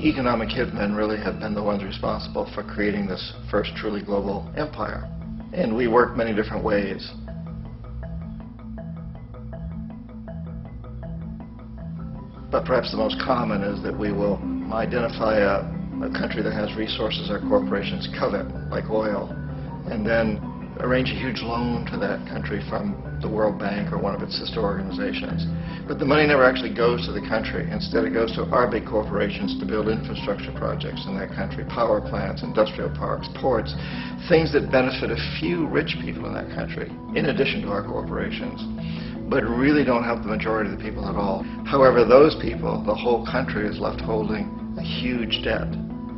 economic hitmen really have been the ones responsible for creating this first truly global empire. And we work many different ways. But perhaps the most common is that we will identify a country that has resources our corporations covet, like oil, and then arrange a huge loan to that country from the World Bank or one of its sister organizations. But the money never actually goes to the country. Instead, it goes to our big corporations to build infrastructure projects in that country, power plants, industrial parks, ports, things that benefit a few rich people in that country, in addition to our corporations, but really don't help the majority of the people at all. However, those people, the whole country, is left holding a huge debt.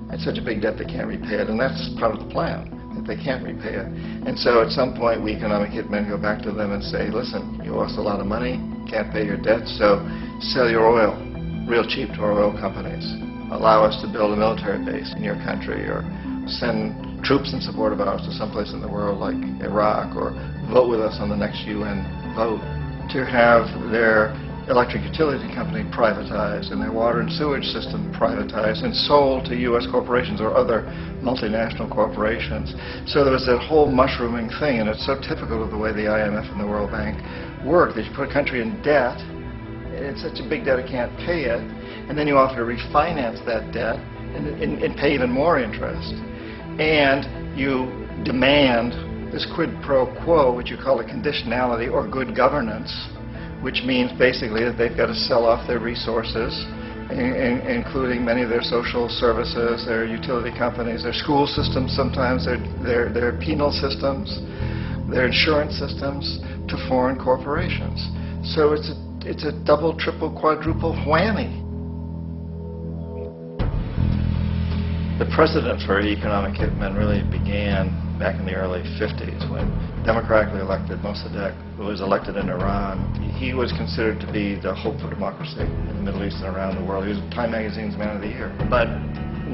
It's such a big debt they can't repay it, and that's part of the plan, that they can't repay it. And so at some point, we economic hitmen go back to them and say, listen, you owe us a lot of money, can't pay your debt, so sell your oil real cheap to our oil companies. Allow us to build a military base in your country, or send troops in support of ours to someplace in the world like Iraq, or vote with us on the next UN vote, to have their electric utility company privatized and their water and sewage system privatized and sold to U.S. corporations or other multinational corporations. So there was that whole mushrooming thing, and it's so typical of the way the IMF and the World Bank work, that you put a country in debt, it's such a big debt it can't pay it, and then you offer to refinance that debt and pay even more interest. And you demand this quid pro quo, which you call a conditionality or good governance, which means basically that they've got to sell off their resources, including many of their social services, their utility companies, their school systems sometimes, their penal systems, their insurance systems, to foreign corporations. So it's a double, triple, quadruple whammy. The precedent for economic hitmen really began back in the early 50s when democratically elected Mossadegh, who was elected in Iran. He was considered to be the hope for democracy in the Middle East and around the world. He was Time Magazine's Man of the Year. But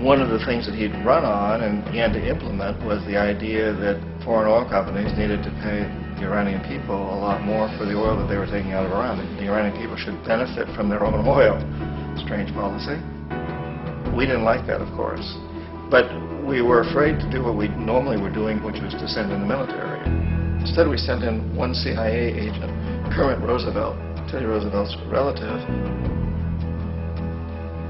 one of the things that he'd run on and began to implement was the idea that foreign oil companies needed to pay the Iranian people a lot more for the oil that they were taking out of Iran. The Iranian people should benefit from their own oil. Strange policy. We didn't like that, of course. But we were afraid to do what we normally were doing, which was to send in the military. Instead, we sent in one CIA agent, Kermit Roosevelt, Teddy Roosevelt's relative.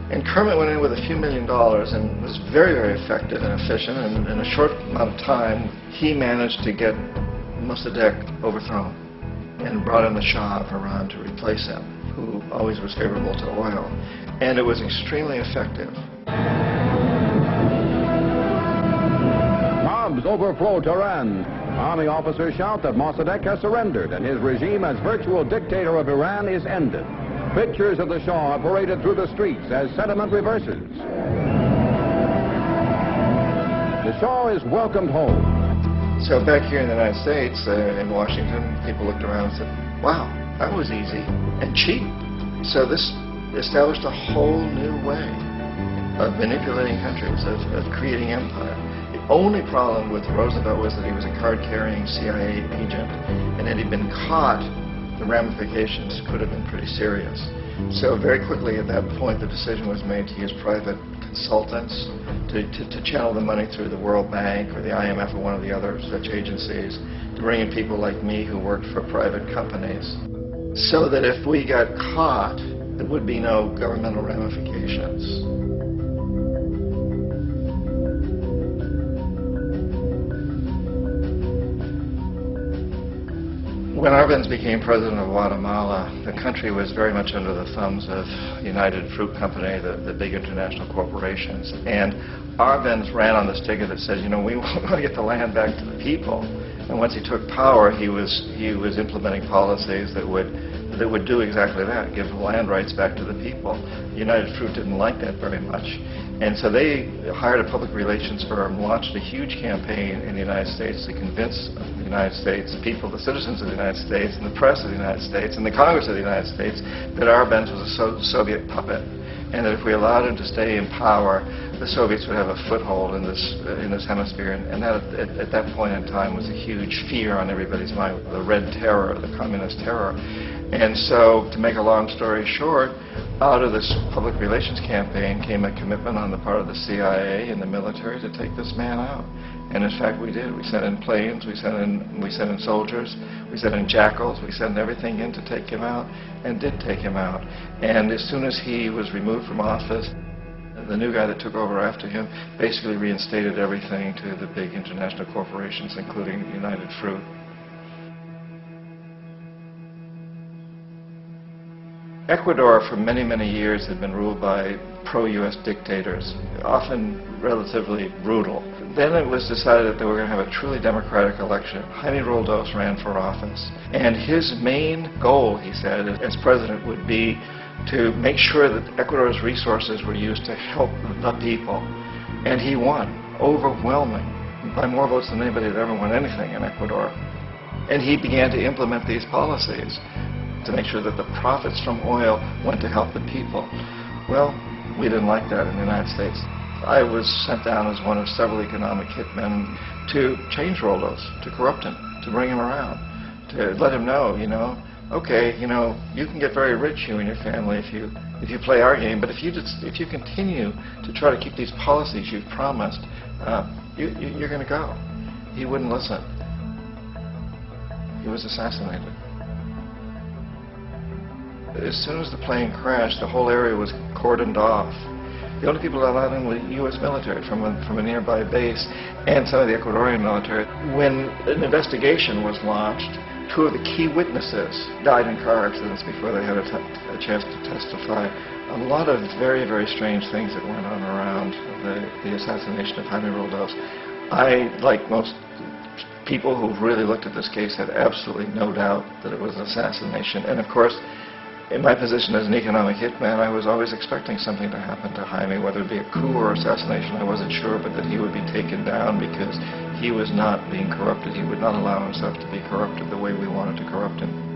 And Kermit went in with a few $1 million and was very, very effective and efficient. And in a short amount of time, he managed to get Mossadegh overthrown and brought in the Shah of Iran to replace him, who always was favorable to oil. And it was extremely effective. Mobs overflow Tehran. Army officers shout that Mossadegh has surrendered and his regime as virtual dictator of Iran is ended. Pictures of the Shah are paraded through the streets as sentiment reverses. The Shah is welcomed home. So back here in the United States, in Washington, people looked around and said, wow, that was easy and cheap. So this established a whole new way of manipulating countries, of creating empire. The only problem with Roosevelt was that he was a card-carrying CIA agent, and had he been caught, the ramifications could have been pretty serious. So very quickly at that point, the decision was made to use private consultants to channel the money through the World Bank or the IMF or one of the other such agencies, to bring in people like me who worked for private companies, so that if we got caught, there would be no governmental ramifications. When Arbenz became president of Guatemala, the country was very much under the thumbs of United Fruit Company, the big international corporations. And Arbenz ran on this ticket that said, you know, we want to get the land back to the people. And once he took power, he was implementing policies that would do exactly that, give land rights back to the people. United Fruit didn't like that very much. And so they hired a public relations firm, launched a huge campaign in the United States to convince the United States people, the citizens of the United States, and the press of the United States, and the Congress of the United States, that Arbenz was a Soviet puppet, and that if we allowed him to stay in power, the Soviets would have a foothold in this hemisphere. And that, at that point in time, was a huge fear on everybody's mind, the Red Terror, the communist terror. And so, to make a long story short, Out of this public relations campaign came a commitment on the part of the CIA and the military to take this man out. And in fact, we did. We sent in planes, we sent in soldiers, we sent in jackals, we sent everything in to take him out, and did take him out. And as soon as he was removed from office, the new guy that took over after him basically reinstated everything to the big international corporations, including United Fruit. Ecuador for many, many years had been ruled by pro-U.S. dictators, often relatively brutal. Then it was decided that they were going to have a truly democratic election. Jaime Roldos ran for office, and his main goal, he said, as president would be to make sure that Ecuador's resources were used to help the people. And he won, overwhelming, by more votes than anybody had ever won anything in Ecuador. And he began to implement these policies to make sure that the profits from oil went to help the people. Well, we didn't like that in the United States. I was sent down as one of several economic hitmen to change Roldos, to corrupt him, to bring him around, to let him know, okay, you can get very rich, you and your family, if you play our game, but if you continue to try to keep these policies you've promised, you're going to go. He wouldn't listen. He was assassinated. As soon as the plane crashed, the whole area was cordoned off. The only people allowed in were the U.S. military from a nearby base and some of the Ecuadorian military. When an investigation was launched, two of the key witnesses died in car accidents before they had a chance to testify. A lot of very, very strange things that went on around the assassination of Jaime Roldos. I, like most people who've really looked at this case, had absolutely no doubt that it was an assassination. And of course, in my position as an economic hitman, I was always expecting something to happen to Jaime, whether it be a coup or assassination, I wasn't sure, but that he would be taken down because he was not being corrupted. He would not allow himself to be corrupted the way we wanted to corrupt him.